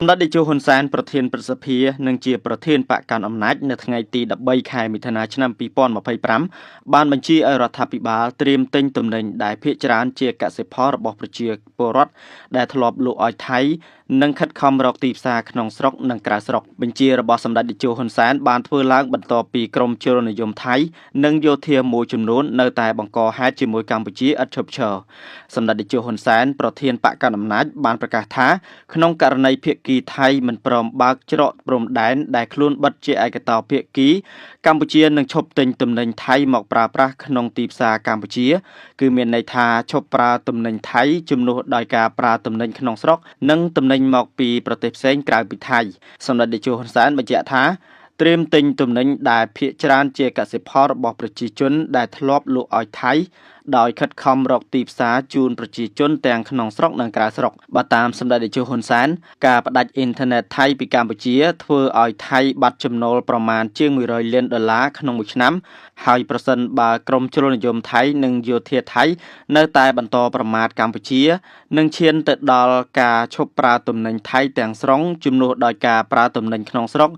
សម្ដេចតេជោហ៊ុនសែនប្រធានព្រឹទ្ធសភានិងជាប្រធានបកកណ្ដាលអំណាចនៅថ្ងៃទី13ខែមិថុនាឆ្នាំ2025បានបញ្ជាឲ្យរដ្ឋាភិបាលត្រៀមទិញទំនិញដែលភាគច្រើនជាកសិផលរបស់ប្រជាពលរដ្ឋដែលធ្លាប់លក់ឲ្យថៃនិងខិតខំរកទីផ្សារក្នុងស្រុកនិងក្រៅស្រុកបញ្ជារបស់សម្ដេចតេជោហ៊ុនសែនបានធ្វើឡើងបន្ទាប់ពីក្រមជលនិយមថៃនិងយោធាមួយចំនួននៅតែបង្កហេតុជាមួយកម្ពុជាឥតឈប់ឈរសម្ដេចតេជោហ៊ុនសែនប្រធានបកកណ្ដាលអំណាចបានប្រកាសថាក្នុងករណីភាគីថៃមិនព្រមបើកច្រកព្រំដែនដែលខ្លួនបិទជាឯកតោភាគីកម្ពុជានឹងឈប់ទិញទំនិញថៃមកប្រើប្រាស់ក្នុងទីផ្សារកម្ពុជាគឺមានន័យថាឈប់ប្រើទំនិញថៃជំនួសដោយការប្រើទំនិញក្នុងស្រុកនិងទំនិញមកពីប្រទេសផ្សេងក្រៅពីថៃសម្ដេចតេជោហ៊ុនសែនបញ្ជាក់ថាត្រៀមទិញទំនិញដែលភាគច្រើនជាកសិផលរបស់ប្រជាជនដែលធ្លាប់លក់ឲ្យថៃដោយខិតខំរកទីផ្សារជូនប្រជាជនទាំងក្នុងស្រុកនិងក្រៅស្រុកបើតាមសម្ដេចតេជោហ៊ុនសែនការផ្ដាច់អ៊ីនធឺណិតថៃពីកម្ពុជាធ្វើឲ្យថៃបាត់ចំណូលប្រមាណជាង$100 លានក្នុងមួយឆ្នាំហើយប្រសិនបើក្រមជ្រុលនិយមថៃនិងយោធាថៃនៅតែបន្តប្រមាថកម្ពុជានឹងឈានទៅដល់ការឈប់ប្រើទំនិញថៃទាំងស្រុងជំនួសដោយការប្រើទំនិញក្នុងស្រុក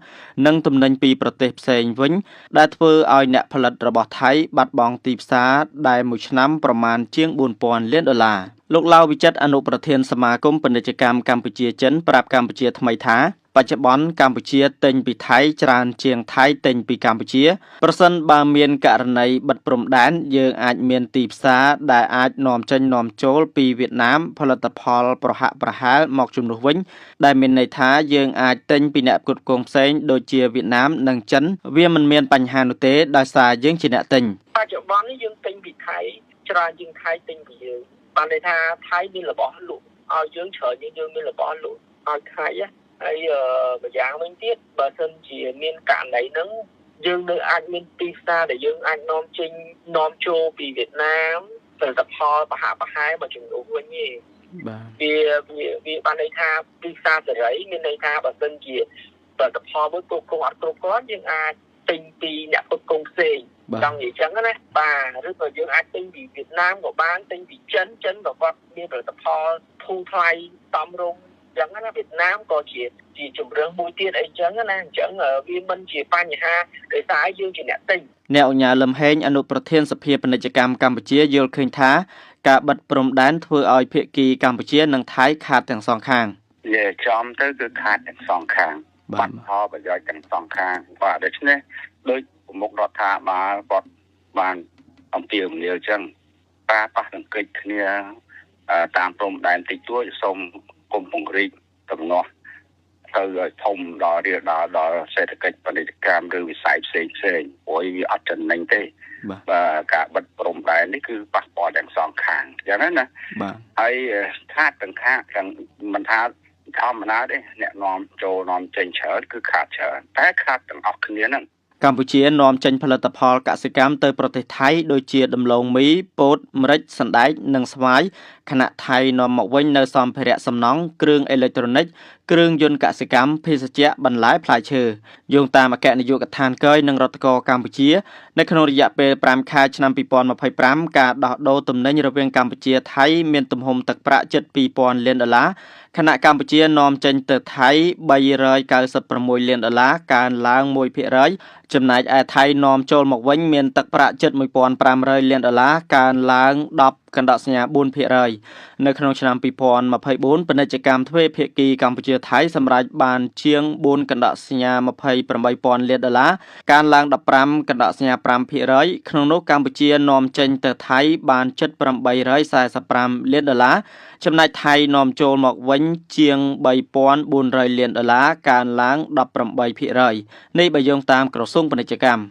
និងទំនិញពីប្រទេសផ្សេងវិញដែលធ្វើឲ្យអ្នកផលិតរបស់ថៃបាត់បង់ទីផ្សារដែលមួយឆ្នាំប្រមាណជាង$4,000 លានលោកឡាវវិចិត្រអនុប្រធានសមាគមពាណិជ្ជកម្មកម្ពុជាចិនប្រាប់កម្ពុជាថ្មីថាបច្ចុប្បន្នកម្ពុជាទិញពីថៃច្រើនជាងថៃទិញពីកម្ពុជាប្រសិនបើមានករណីបិទព្រំដែនយើងអាចមានទីផ្សារដែលអាចនាំចេញនាំចូលពីវៀតណាមផលិតផលប្រហាក់ប្រហែលមកជំនួសវិញដែលមានន័យថាយើងអាចទិញពីអ្នកផ្គត់ផ្គង់ផ្សេងដូចជាវៀតណាមនិងចិនវាមិនមានបញ្ហានោះទេដោយសារយើងជាអ្នកទិញបច្ចុប្បន្ននេះយើងទិញពីថៃច្រើនជាងថៃទិញពីយើងបានន័យថាថៃមានរបស់លក់ឲ្យយើងច្រើនជាងយើងមានរបស់លក់ឲ្យថៃហើយម្យ៉ាងវិញទៀតបើសិនជាមានករណីហ្នឹងយើងនៅអាចមានទីផ្សារដែលយើងអាចនាំចេញនាំចូលពីវៀតណាមផលិតផលប្រហាក់ប្រហែលមកជំនួសវិញទេបាទវាបានន័យថាទីផ្សារសេរីមានន័យថាបើសិនជាផលិតផលមួយគ្រប់គ្រងអត់គ្រប់គ្រាន់យើងអាចទិញពីអ្នកផ្គត់ផ្គង់ផ្សេងចង់និយាយចឹងណាបាទឬក៏យើងអាចទិញពីវៀតណាមក៏បានទិញពីចិនក៏គាត់មានផលិតផលធូរថ្លៃតំរុងចឹងណាវៀតណាមក៏ជាជំរឿនមួយទៀតអីចឹងណាអញ្ចឹងវាមិនជាបញ្ហាដោយសារយើងជាអ្នកទិញអ្នកអញ្ញាលឹមហេងអនុប្រធានសភាពាណិជ្ជកម្មកម្ពុជាយល់ឃើញថាការបិទព្រំដែនធ្វើឲ្យភាគីកម្ពុជានិងថៃខាតទាំងសងខាងចំទៅគឺខាតទាំងសងខាងបាត់ផលប្រយោជន៍ទាំងសងខាងបាទដូច្នេះដោយប្រមុខរដ្ឋាភិបាលគាត់បានអំពាវនាវចឹងការប៉ះទង្គិចគ្នាតាមព្រំដែនតិចតួចសូមគុំពង្រីកទំនាស់ទៅឲ្យធំដល់រៀលដល់សេដ្ឋកិច្ចពាណិជ្ជកម្មឬវិស័យផ្សេងព្រោះវាអត់ចំណេញទេបាទការបិទព្រំដែននេះគឺប៉ះពាល់ទាំងសងខាងអញ្ចឹងណាបាទហើយខាតទាំងខាងទាំងមិនថាធម្មតាទេអ្នកនាំចូលនាំចេញច្រើនគឺខាតច្រើនតែខាតទាំងអស់គ្នាហ្នឹងកម្ពុជានាំចេញផលិតផលកសិកម្មទៅប្រទេសថៃដូចជាដំឡូងមីពោតម្រេចសណ្តែកនិងស្វាយខណៈថៃនាំមកវិញនៅសម្ភារៈសំណង់គ្រឿងអេឡិចត្រូនិកគ្រឿងយន្តកសិកម្មភេសជ្ជៈបន្លែផ្លែឈើយោងតាមអគ្គនាយកដ្ឋានគយនិងរដ្ឋាភិបាលកម្ពុជានៅក្នុងរយៈពេល5ខែឆ្នាំ2025ការដោះដូរទំនិញរវាងកម្ពុជាថៃមានទំហំទឹកប្រាក់ជិត$2,000 លានខណៈកម្ពុជានាំចេញទៅថៃ$396 លានកើនឡើង1%ចំណែកឯថៃនាំចូលមកវិញមានទឹកប្រាក់ជិត$1,500 លានកើនឡើង10.4%នៅក្នុងឆ្នាំ2024ពាណិជ្ជកម្មទ្វេភាគីកម្ពុជាថៃសម្រេចបានជាង$4.28 លានកើនឡើង15.5%ក្នុងនោះកម្ពុជានាំចេញទៅថៃបានជិត$845 លានចំណែកថៃនាំចូលមកវិញជាង$3,400 លានកើនឡើង18%នេះបើយោងតាមក្រសួងពាណិជ្ជកម្ម